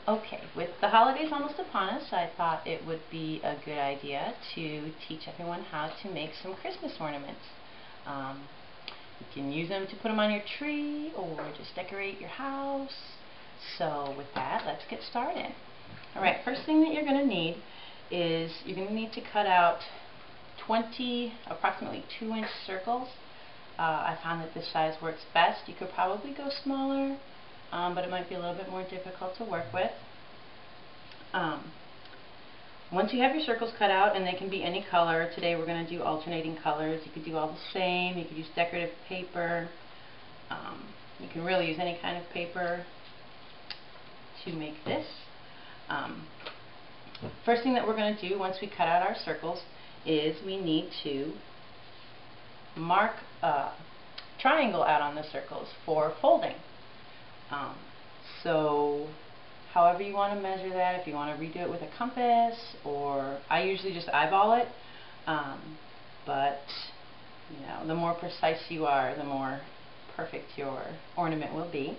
Okay, with the holidays almost upon us, I thought it would be a good idea to teach everyone how to make some Christmas ornaments. You can use them to put them on your tree or just decorate your house. So with that, let's get started. Alright, first thing that you're going to need is you're going to need to cut out 20 approximately 2-inch circles. I found that this size works best. You could probably go smaller, but it might be a little bit more difficult to work with. Once you have your circles cut out, and they can be any color, today we're going to do alternating colors. You could do all the same, you could use decorative paper, you can really use any kind of paper to make this. First thing that we're going to do once we cut out our circles is we need to mark a triangle out on the circles for folding. So however you want to measure that, if you want to redo it with a compass, or I usually just eyeball it, but you know, the more precise you are, the more perfect your ornament will be.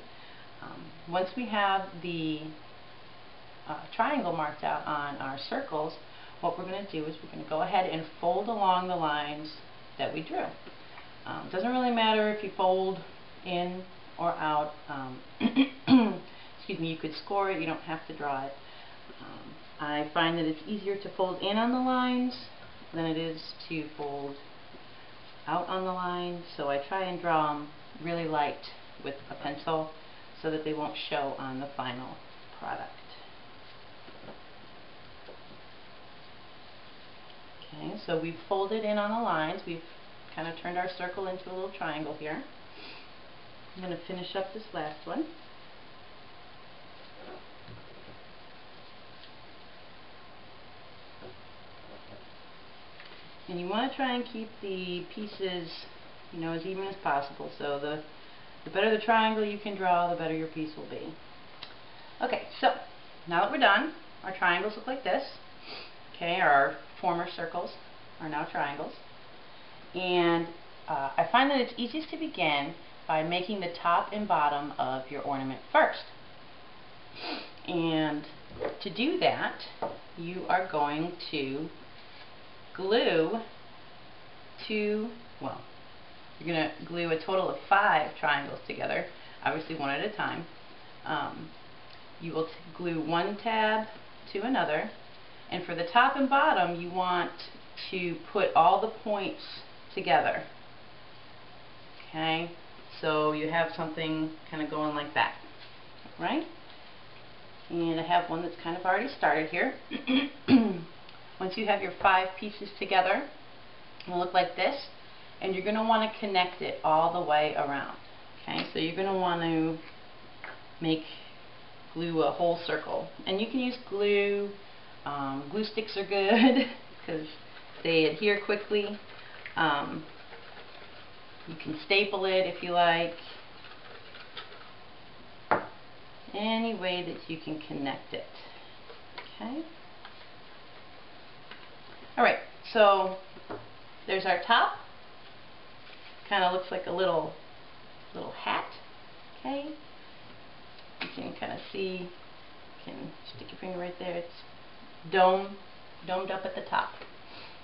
Once we have the triangle marked out on our circles, what we're going to do is we're going to go ahead and fold along the lines that we drew. It doesn't really matter if you fold in or out. Excuse me, you could score it, you don't have to draw it. I find that it's easier to fold in on the lines than it is to fold out on the lines, so I try and draw them really light with a pencil so that they won't show on the final product. Okay, so we've folded in on the lines. We've kind of turned our circle into a little triangle here. I'm going to finish up this last one. And you want to try and keep the pieces, you know, as even as possible. So the better the triangle you can draw, the better your piece will be. Okay, so now that we're done, our triangles look like this. Okay, our former circles are now triangles. And I find that it's easiest to begin by making the top and bottom of your ornament first. And to do that, you are going to glue you're going to glue a total of 5 triangles together, obviously one at a time. You will glue one tab to another, and for the top and bottom you want to put all the points together. Okay, so you have something kind of going like that, right? And I have one that's kind of already started here. Once you have your 5 pieces together, it'll look like this, and you're going to want to connect it all the way around. Okay, so you're going to want to glue a whole circle, and you can use glue. Glue sticks are good because they adhere quickly. You can staple it if you like. Any way that you can connect it. Okay. Alright, so there's our top. Kind of looks like a little hat. Okay. You can kind of see, you can stick your finger right there. It's domed up at the top.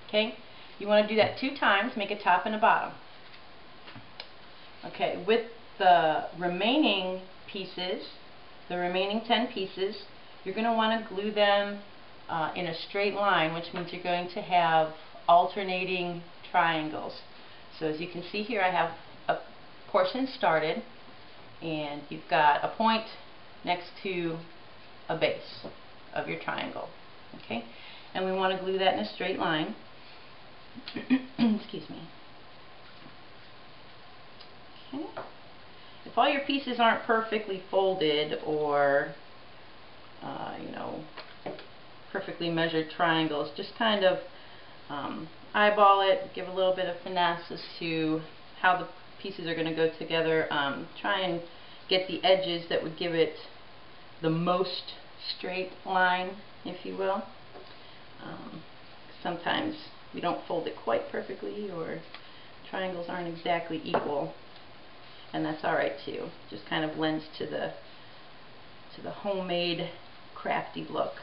Okay. You want to do that 2 times, make a top and a bottom. Okay, with the remaining pieces, the remaining 10 pieces, you're going to want to glue them in a straight line, which means you're going to have alternating triangles. So as you can see here, I have a portion started, and you've got a point next to a base of your triangle. Okay, and we want to glue that in a straight line. Excuse me. Okay. If all your pieces aren't perfectly folded or you know, perfectly measured triangles, just kind of eyeball it, give a little bit of finesse as to how the pieces are going to go together. Try and get the edges that would give it the most straight line, if you will. Sometimes we don't fold it quite perfectly, or triangles aren't exactly equal, and that's alright too. Just kind of lends to the homemade crafty look.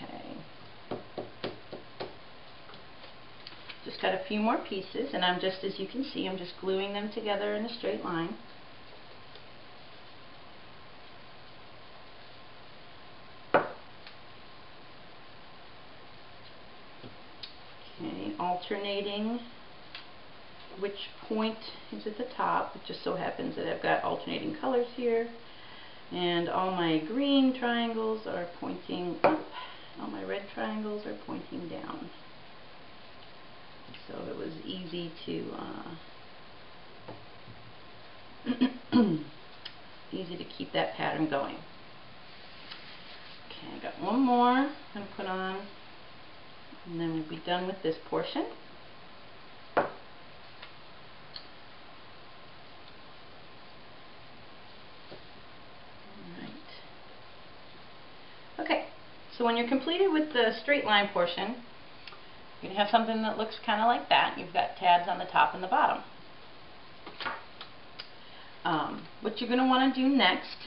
Okay. Just got a few more pieces, and I'm just, as you can see, I'm just gluing them together in a straight line. Okay, alternating which point is at the top. It just so happens that I've got alternating colors here, and all my green triangles are pointing up, all my red triangles are pointing down. So it was easy to easy to keep that pattern going. Okay, I got one more I'm going to put on, and then we'll be done with this portion. Okay, so when you're completed with the straight line portion, you're going to have something that looks kind of like that. You've got tabs on the top and the bottom. What you're going to want to do next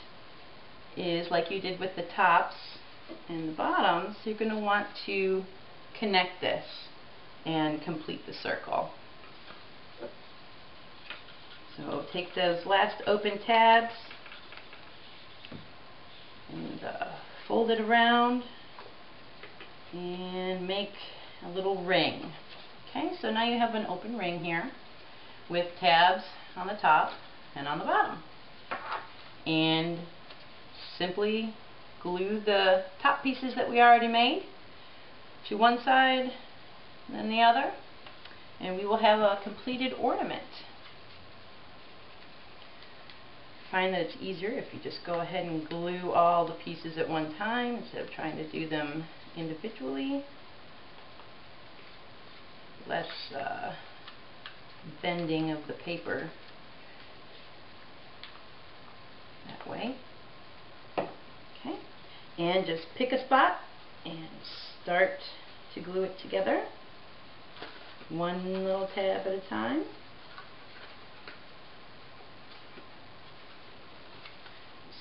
is, like you did with the tops and the bottoms, you're going to want to connect this and complete the circle. So take those last open tabs and fold it around and make a little ring. Okay, so now you have an open ring here with tabs on the top and on the bottom. And simply glue the top pieces that we already made to one side and then the other, and we will have a completed ornament. Find that it's easier if you just go ahead and glue all the pieces at one time instead of trying to do them individually. Less bending of the paper that way. Okay, and just pick a spot and start to glue it together, one little tab at a time.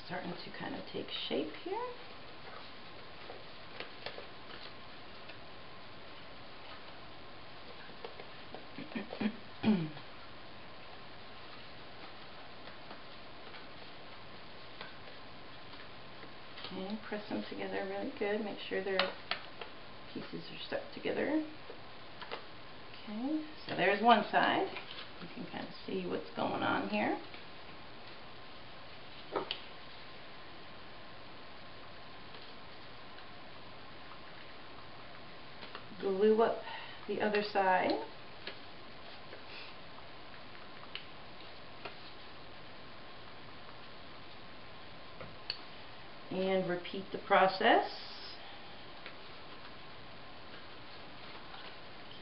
Starting to kind of take shape here. Okay, press them together really good. Make sure their pieces are stuck together. Okay, so there's one side. You can kind of see what's going on here. Glue up the other side. And repeat the process.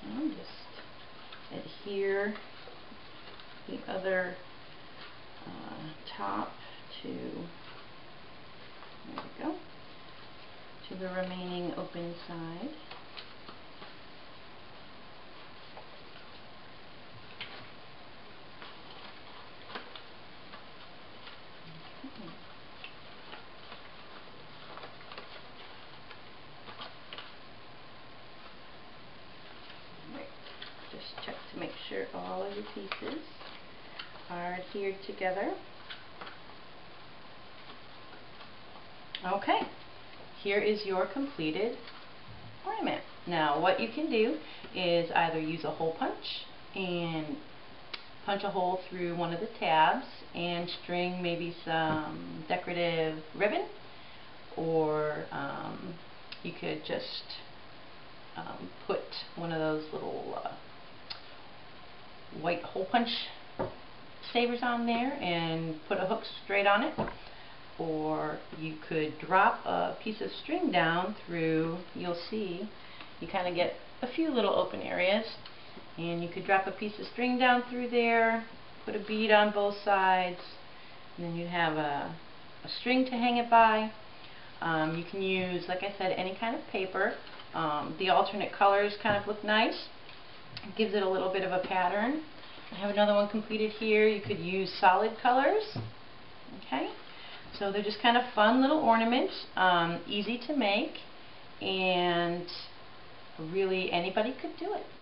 Okay, just adhere the other top to, there we go, to the remaining open side. Just check to make sure all of your pieces are adhered together. Okay, here is your completed ornament. Now what you can do is either use a hole punch and punch a hole through one of the tabs and string maybe some decorative ribbon, or you could just put one of those little white hole punch savers on there and put a hook straight on it, or you could drop a piece of string down through, you'll see you kind of get a few little open areas, and you could drop a piece of string down through there, put a bead on both sides, and then you have a string to hang it by. You can use, like I said, any kind of paper. The alternate colors kind of look nice. It gives it a little bit of a pattern. I have another one completed here. You could use solid colors Okay, so they're just kind of fun little ornaments, easy to make, and really anybody could do it.